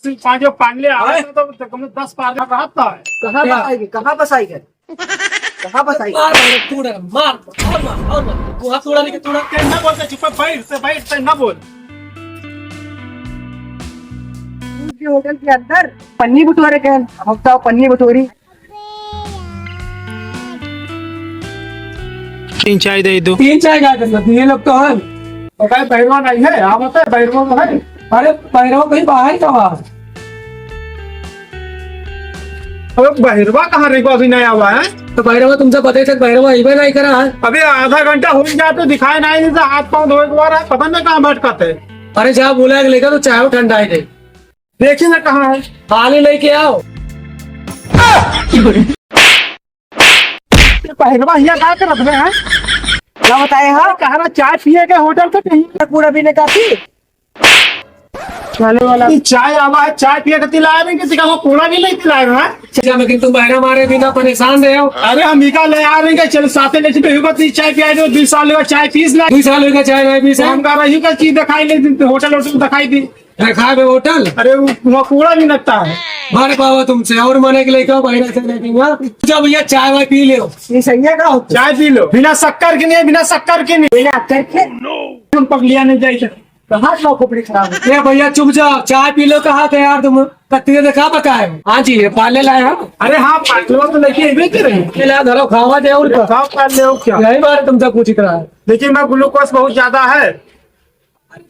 पांच पांडले आए तो कम 10 पार रहता है। कहाँ बसाएगी कहाँ बसाएगी कहाँ बसाएगी? मार और मार तू हाथ तोड़ा नहीं तोड़ा न बोलते चुप बैठ न बोल। होटल के अंदर पन्नी बटोरे के हफ्ता पन्नी बटोरी 3 चाय दे दो। 3 चाय क्या करना ये लोग तो है बहरवा नहीं है आप बता बहरवा में है। अरे पैरवा कहीं बाहर का वहाँ अबे बहरवा कहाँ रही अभी नहीं आवा है। तो पैरवा तुमसे पता है पैरवा इबे नहीं करा है। अभी आधा घंटा हो गया तो दिखाई नहीं देता हाथ पाँव धोए के बाद पता नहीं कहाँ भटकते। अरे जहाँ बुलाया लेकर तो चाय ठंडा ही दे देखिए ना कहाँ है पानी लेके आओ। बहरवा यहाँ क्या कर रहे हैं क्या बताए? हाँ कहा ना चाय पिए के होटल तो कहीं पूरा भी ने काफी चले वाला चाय आवा है चाय पिए के तिलाया नहीं किसी का वो पूरा भी नहीं तिलाया है। अच्छा लेकिन तुम बहरा मारे बिना परेशान रहे हो। अरे हम इका ले आ रहे हैं चल साथे ले चले चाय पिया दो 20 साल का चाय पीस ला 2 साल का चाय नहीं पी हम का रही का चीज दिखाई ले होटल दिखाई दी खा बे होटल। अरे वहाँ कूड़ा भी लगता है मारे पावा तुमसे और मने के लेके बहरा से लेके जब भैया चाय वाय पी ले ये सही है का चाय पी लो बिना शक्कर के नहीं बिना शक्कर के नहीं बिना करके हम पगलिया नहीं जाए कहाँ से खोपड़ी खराब है? ए भैया चुप जाओ चाय पी लो कहा थे यार तुम कत्ती ने कहा बताए। हाँ जी पाले लाए हम। अरे हाँ पाटलो तो लेके बेच रहे ला धरो खावा दे और खाओ कर ले क्या यही बार तुमसे पूछ रहा है। लेकिन मैं ग्लूकोज बहुत ज्यादा है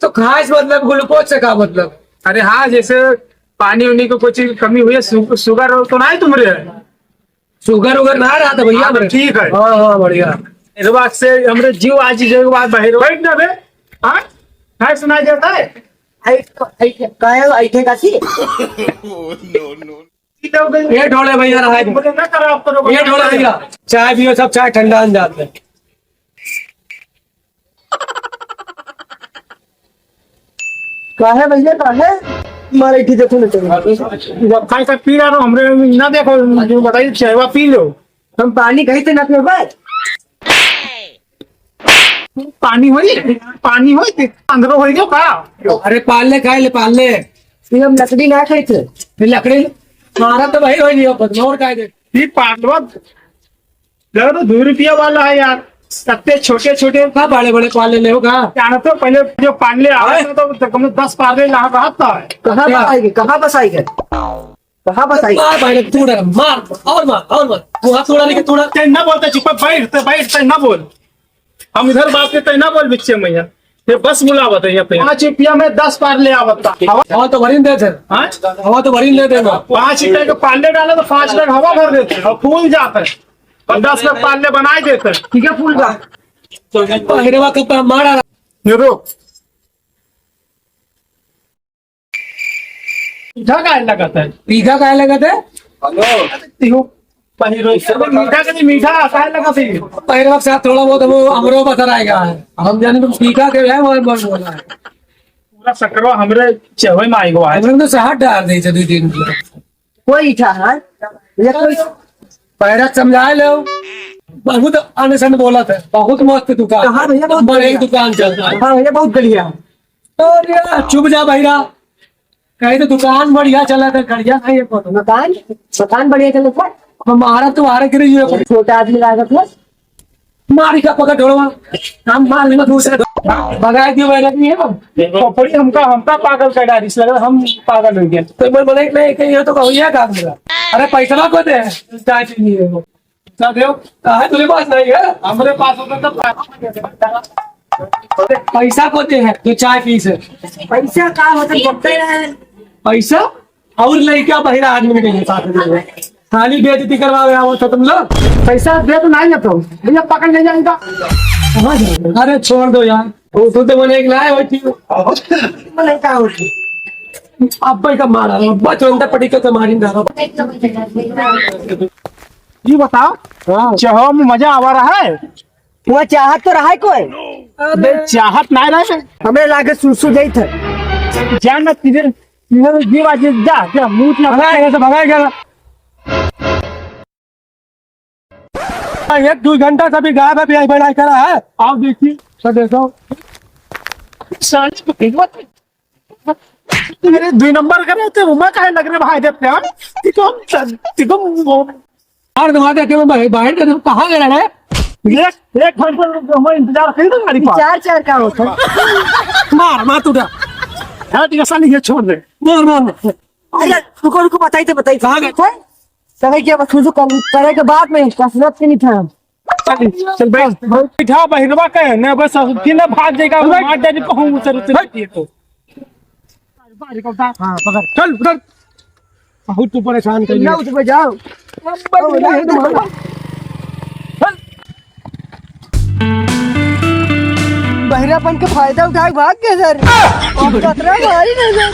तो खास मतलब ग्लूकोज से का मतलब? अरे हाँ जैसे पानी उनी को कुछ कमी हुई है शुगर तो नहीं तुम्हारे शुगर उगर ना रहा था भैया मेरे। ठीक है हाँ हाँ बढ़िया इस बात से हमरे जीव आज जो बात बाहर बैठ ना बे हाँ है सुनाई देता है ऐठे का सी ये ढोले भैया रहा है मुझे ना करो आप करो ये ढोले भैया चाय पियो सब चाय ठंडा आ जाते हैं। काहे भैया काहे मारे ठीक है तो खाई का पी रहा हूँ हमरे ना देखो जो बताइए चाय पी लो हम पानी कहीं से ना पियो भाई पानी हो अंदर हो गया का अरे पाले खाए ले पाले फिर हम लकड़ी ना खाई थे फिर लकड़ी मारा तो भाई वही नहीं बदनौर खाए दे ये पाटवा लगा तो 2 रुपया वाला है यार सत्ते छोटे छोटे कहा बड़े बड़े पाले ले होगा जाना तो पहले जो पांडले आए तो कम 10 पारले ला रहता है कहाँ बसाएगी कहाँ बसाएगी कहाँ बसाएगी? मार भाई तू मार तू हाथ तोड़ा नहीं तोड़ा न बोलते चुप बैठ न बोल हम इधर बात करते ना बोल बिच्चे मैया ये बस बुलावत है यहाँ पे 5 रुपया में 10 पारले आवता हवा तो भरी दे थे हवा तो भरी ले देना 5 रुपये के पारले डाले तो 5 लोग हवा भर देते हैं और फूल जाते हैं और 10 लोग पारले बनाए देते हैं ठीक है फूल का हिरवा कप मारा ये रोक मीठा का लगाता है पीघा काहे लगा थे मीठा का नहीं मीठा काहे लगाता है पहले वक्त साथ थोड़ा बहुत वो अमरो बता रहेगा हम जाने तुम पीघा के है वो बोला है पूरा सकरवा हमरे चहवे में आई गो है हमने तो शहर डाल दी थे 2 दिन कोई इच्छा है ये कोई पैरा समझाए लो बहुत अनसन बोला था बहुत मस्त दुकान हाँ भैया बहुत बड़े दुकान चलता है। हाँ भैया बहुत बढ़िया अरे चुप जा भैया कहीं तो दुकान बढ़िया चला था बढ़िया नहीं है फोटो मकान बढ़िया चले था हमारा तो आ रहा छोटा आदमी लागत है मारी का पकड़ ढोड़वा हम मार लेना दूसरे भगाए दियो वैरा नहीं है पपड़ी हमका पागल का डारिस लगा हम पागल हो गए तो मैं बोले नहीं कहीं तो कहिए काम मेरा अरे पैसा को दे चाय पीनी है वो देव कहा तुझे पास नहीं है हमारे पास होता तो पैसा को दे है तो चाय पी से पैसा का होता बोलते हैं पैसा और लड़का बहिरा आदमी नहीं साथ में खाली बेइज्जती करवावे आओ तो तुम लोग पैसा दे तो नहीं तो भैया पकड़ नहीं जाएगा कहाँ जाओगे? अरे छोड़ दो यार वो तो मैंने एक लाए हुई थी नहीं का होती अब्बा का मारा अब्बा चंदा पड़ी का तो मारी ना ये बताओ चाहो में मजा आवा रहा है वहाँ चाहत तो रहा है कोई अबे चाहत नहीं रहे हमें लागे सुसु गई थे जान ना तिधर जीव आज जा मुंह ना भगाया गया 1-2 घंटा से भी गायब है भी बनाई करा है आओ देखिए सब देखो सांझ को अरे 2 नंबर करे थे मैं काहे लग रहे भाई देते हैं तिको और तुम्हारे के मैं बाहर के कहाँ गया है एक घंटे मैं इंतजार कर रहा गाड़ी पास चार चार का होता है। मार तू उठा है ठीक है साली ये छोड़ दे मार अरे रुको बताई कहाँ गए? समय क्या बस मुझे करे के बाद में कसरत के नहीं था। चल बैठा बहिरवा कहे ना बस कि ना भाग जाएगा मार दे कहूं उतर तो हाँ पकड़ चल उधर बहुत तू परेशान कर ना उठ पे जाओ। बहिरापन का फायदा उठाए भाग गए सर। खतरा भारी नजर